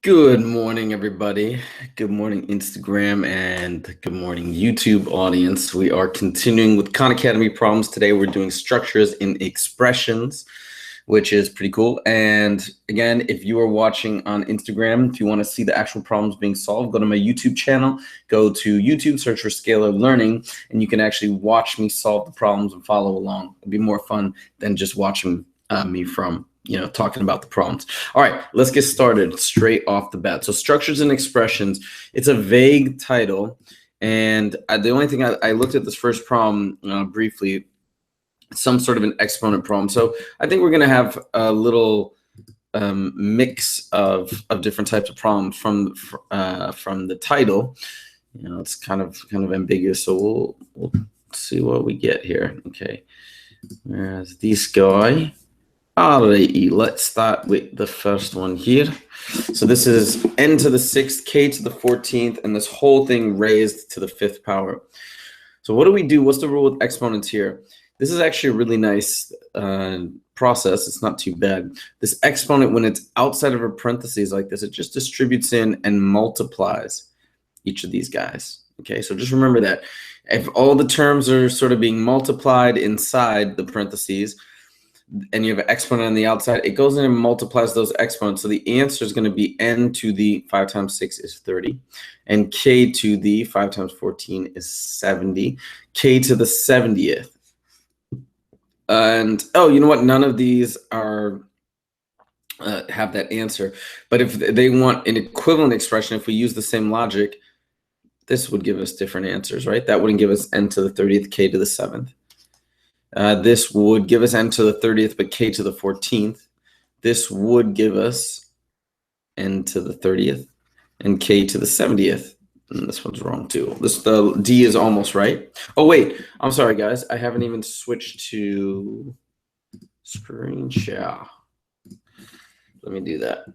Good morning, everybody. Good morning, Instagram, and good morning, YouTube audience. We are continuing with Khan Academy problems. Today, we're doing structures in expressions, which is pretty cool. And again, if you are watching on Instagram, if you want to see the actual problems being solved, go to my YouTube channel, go to YouTube, search for Scalar Learning, and you can actually watch me solve the problems and follow along. It'll be more fun than just watching me from talking about the problems. All right, let's get started straight off the bat. So structures and expressions, it's a vague title. And the only thing I looked at this first problem briefly, some sort of an exponent problem. So I think we're going to have a little mix of different types of problems from the title. It's kind of ambiguous. So we'll see what we get here. Okay, there's this guy. Alrighty, let's start with the first one here. So this is n to the 6th, k to the 14th, and this whole thing raised to the 5th power. So what do we do? What's the rule with exponents here? This is actually a really nice process. It's not too bad. This exponent, when it's outside of a parentheses like this, it just distributes in and multiplies each of these guys. Okay, so just remember that. If all the terms are sort of being multiplied inside the parentheses, and you have an exponent on the outside, it goes in and multiplies those exponents. So the answer is going to be n to the 5 times 6 is 30, and k to the 5 times 14 is 70, k to the 70th. And oh, you know what? None of these are have that answer. But if they want an equivalent expression, if we use the same logic, this would give us different answers, right? That wouldn't give us n to the 30th, k to the 7th. This would give us n to the 30th, but k to the 14th. This would give us n to the 30th and k to the 70th. And this one's wrong too. The D is almost right. Oh, wait. I'm sorry, guys. I haven't even switched to screen share. Let me do that.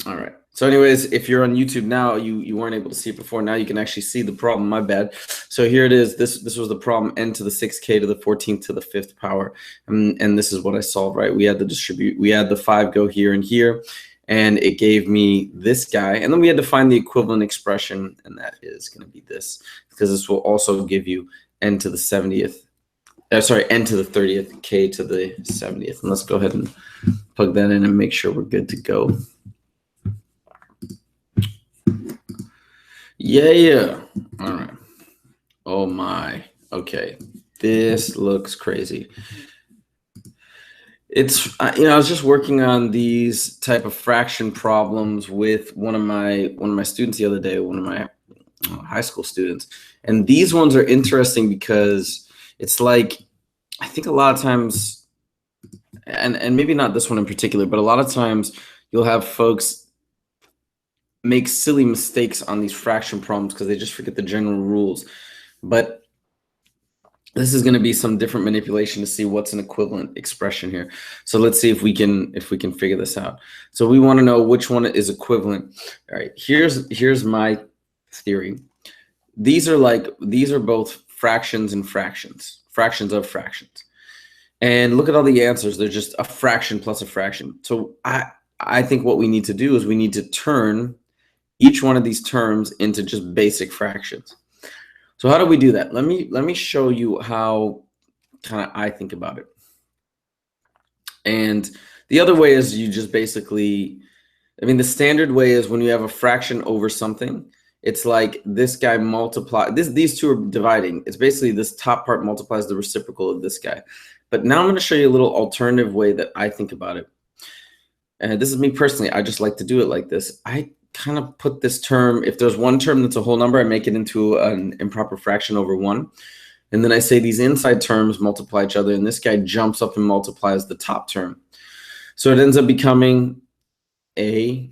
All right. So anyways, if you're on YouTube now, you weren't able to see it before. Now you can actually see the problem. My bad. So here it is. This was the problem, n to the 6th, k to the 14th to the 5th power. And this is what I solved, right? We had the 5 go here and here, and it gave me this guy. And then we had to find the equivalent expression, and that is going to be this, because this will also give you n to the 70th. N to the 30th, k to the 70th. And let's go ahead and plug that in and make sure we're good to go. Yeah. All right. Oh my. Okay. This looks crazy. It's I was just working on these type of fraction problems with one of my students the other day, one of my high school students, and these ones are interesting because it's like, I think a lot of times, and maybe not this one in particular, but a lot of times you'll have folks make silly mistakes on these fraction problems because they just forget the general rules. But this is going to be some different manipulation to see what's an equivalent expression here. So let's see if we can figure this out. So we want to know which one is equivalent. All right, here's my theory. These are both fractions and fractions of fractions. And look at all the answers. They're just a fraction plus a fraction. So I think what we need to do is we need to turn each one of these terms into just basic fractions. So how do we do that? Let me show you how kind of I think about it. And the other way is you just basically, the standard way is when you have a fraction over something, it's like this guy these two are dividing. It's basically this top part multiplies the reciprocal of this guy. But now I'm going to show you a little alternative way that I think about it. And this is me personally. I just like to do it like this. I kind of put this term, if there's one term that's a whole number, I make it into an improper fraction over 1. And then I say these inside terms multiply each other, and this guy jumps up and multiplies the top term. So it ends up becoming A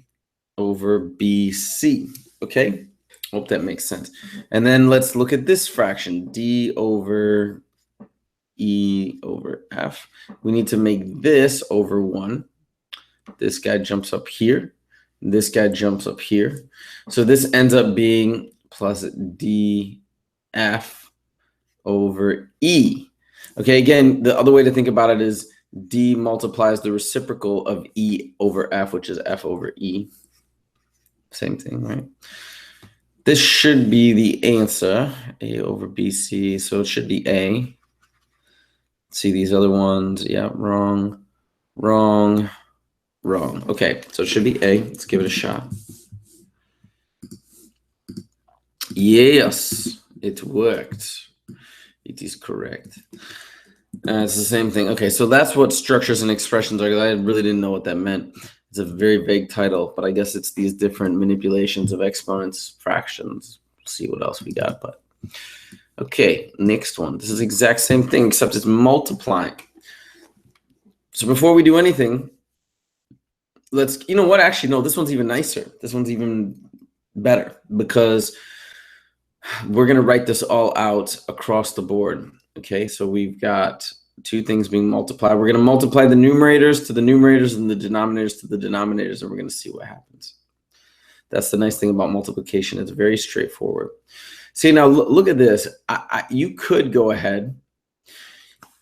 over BC. Okay? Hope that makes sense. And then let's look at this fraction, D over E over F. We need to make this over 1. This guy jumps up here. This guy jumps up here. So this ends up being plus df over e. Okay, again, the other way to think about it is d multiplies the reciprocal of e over f, which is f over e. Same thing, right? This should be the answer, A over BC, so it should be A. See these other ones, yeah, wrong, wrong, wrong. Okay, so it should be A. Let's give it a shot. Yes, it worked. It is correct. It's the same thing. Okay, so that's what structures and expressions are. I really didn't know what that meant. It's a very vague title, but I guess it's these different manipulations of exponents, fractions. We'll see what else we got. But okay, next one. This is the exact same thing, except it's multiplying. So before we do anything, let's, you know what? Actually, no, this one's even nicer. This one's even better because we're going to write this all out across the board. Okay, so we've got two things being multiplied. We're going to multiply the numerators to the numerators and the denominators to the denominators, and we're going to see what happens. That's the nice thing about multiplication. It's very straightforward. See, now look at this. You could go ahead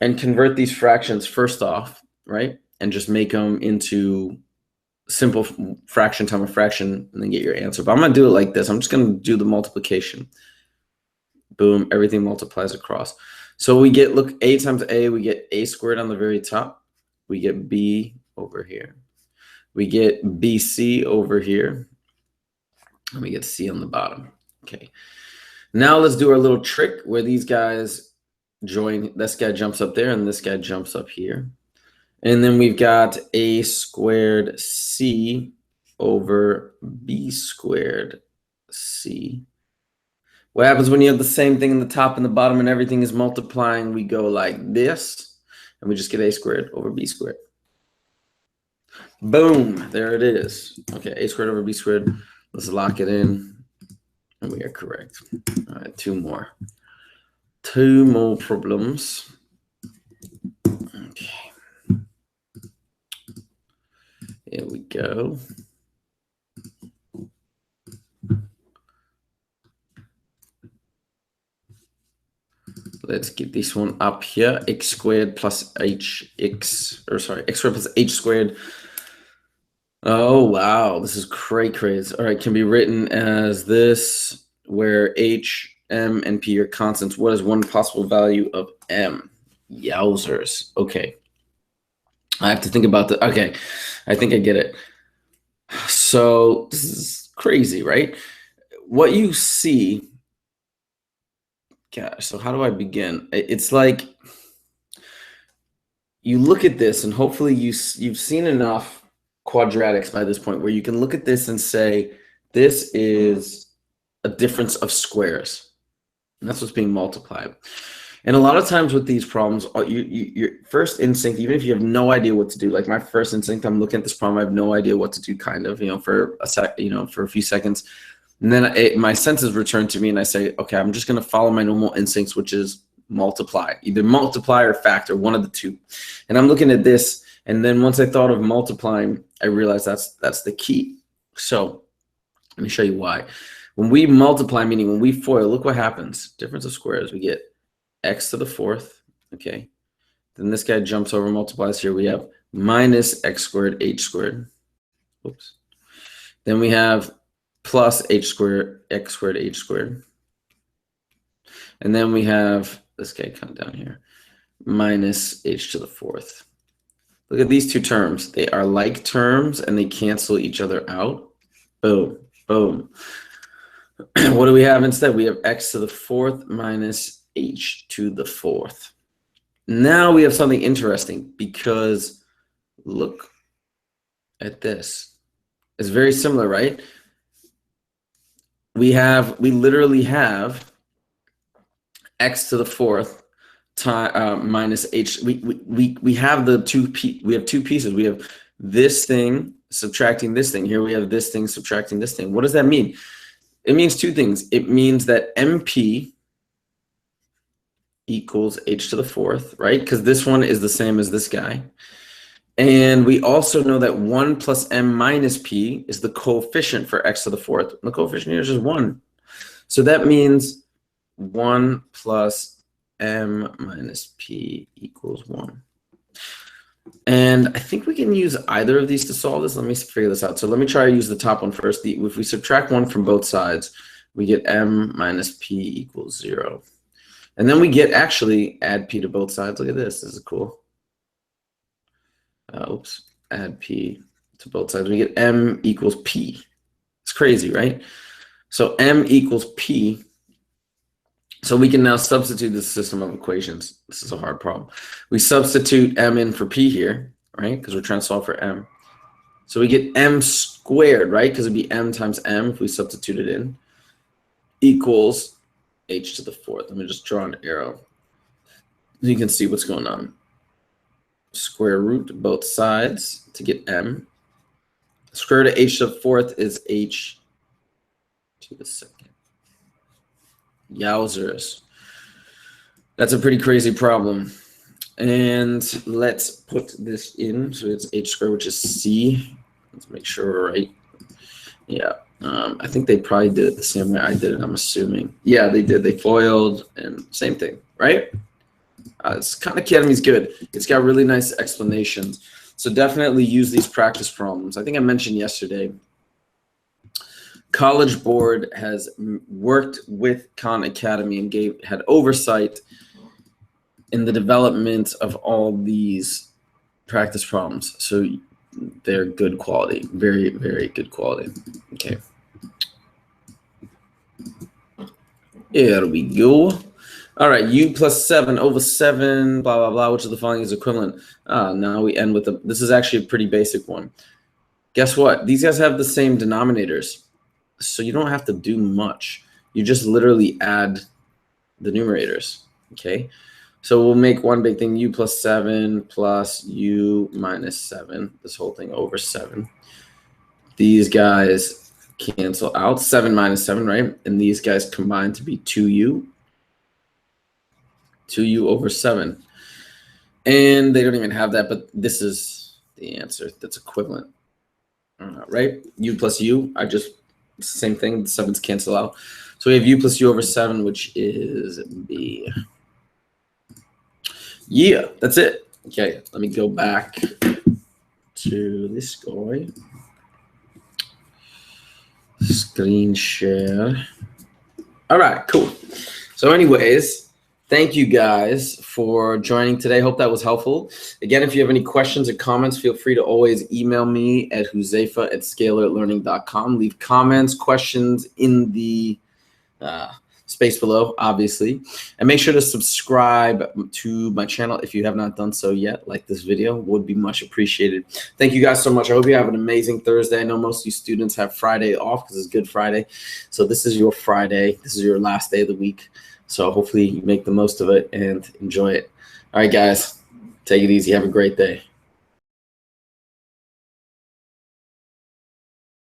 and convert these fractions first off, right? And just make them into simple fraction times a fraction and then get your answer. But I'm going to do it like this. I'm just going to do the multiplication. Boom, everything multiplies across. So we get, look, A times A, we get A squared on the very top. We get B over here. We get BC over here. And we get C on the bottom. Okay. Now let's do our little trick where these guys join. This guy jumps up there and this guy jumps up here. And then we've got A squared C over B squared C. What happens when you have the same thing in the top and the bottom and everything is multiplying? We go like this, and we just get A squared over B squared. Boom, there it is. Okay, A squared over B squared. Let's lock it in, and we are correct. All right, two more. Two more problems. Okay. Here we go. Let's get this one up here. X squared plus x squared plus h squared. Oh, wow. This is crazy. All right, can be written as this, where h, m, and p are constants. What is one possible value of m? Yowzers. Okay. I have to think about that. Okay, I think I get it. So this is crazy, right? What you see, gosh, so how do I begin? It's like you look at this and hopefully you've seen enough quadratics by this point where you can look at this and say, this is a difference of squares. And that's what's being multiplied. And a lot of times with these problems, your first instinct, even if you have no idea what to do, like my first instinct, I'm looking at this problem, I have no idea what to do, kind of, for a few seconds. And then my senses return to me and I say, okay, I'm just going to follow my normal instincts, which is multiply, either multiply or factor, one of the two. And I'm looking at this. And then once I thought of multiplying, I realized that's the key. So let me show you why. When we multiply, meaning when we FOIL, look what happens. Difference of squares, we get x to the fourth, okay? Then this guy jumps over, multiplies here. We have minus x squared, h squared. Oops. Then we have plus h squared, x squared, h squared. And then we have this guy come down here, minus h to the fourth. Look at these two terms. They are like terms and they cancel each other out. Boom, boom. What do we have instead? We have x to the fourth minus h to the fourth. Now we have something interesting because look at this. It's very similar, right? We literally have x to the fourth minus h. We have two pieces. We have this thing subtracting this thing. Here we have this thing subtracting this thing. What does that mean? It means two things. It means that MP equals h to the fourth, right? Because this one is the same as this guy. And we also know that 1 plus m minus p is the coefficient for x to the fourth. The coefficient here is just 1. So that means 1 plus m minus p equals 1. And I think we can use either of these to solve this. Let me figure this out. So let me try to use the top one first. If we subtract 1 from both sides, we get m minus p equals 0. And then we get, actually, add p to both sides. Look at this. This is cool. Oops. Add p to both sides. We get m equals p. It's crazy, right? So m equals p. So we can now substitute this system of equations. This is a hard problem. We substitute m in for p here, right? Because we're trying to solve for m. So we get m squared, right? Because it'd be m times m if we substitute it in, equals h to the 4th. Let me just draw an arrow. You can see what's going on. Square root both sides to get m. Square root of h to the 4th is h to the 2nd. Yowzers. That's a pretty crazy problem. And let's put this in. So it's h squared, which is c. Let's make sure we're right. Yeah. I think they probably did it the same way I did it, I'm assuming. Yeah, they did. They FOILed and same thing, right? Khan Academy is good. It's got really nice explanations. So definitely use these practice problems. I think I mentioned yesterday, College Board has worked with Khan Academy and had oversight in the development of all these practice problems. So they're good quality, very, very good quality. Okay. Here we go. All right, u plus 7 over 7, blah, blah, blah, which of the following is equivalent? Now we end with this is actually a pretty basic one. Guess what? These guys have the same denominators. So you don't have to do much. You just literally add the numerators, okay? So we'll make one big thing, u plus 7 plus u minus 7, this whole thing over 7. These guys cancel out, 7 minus 7, right? And these guys combine to be 2u. 2u over 7. And they don't even have that, but this is the answer that's equivalent, right? U plus u, it's the same thing, the 7's cancel out. So we have u plus u over 7, which is b. Yeah, that's it. Okay, let me go back to this guy. Screen share. All right, cool. So anyways, thank you guys for joining today. Hope that was helpful. Again, if you have any questions or comments, feel free to always email me at huzaifa@scalarlearning.com. Leave comments, questions in the space below, obviously. And make sure to subscribe to my channel if you have not done so yet. Like this video would be much appreciated. Thank you guys so much. I hope you have an amazing Thursday. I know most of you students have Friday off because it's Good Friday. So this is your Friday. This is your last day of the week. So hopefully you make the most of it and enjoy it. All right, guys, take it easy. Have a great day.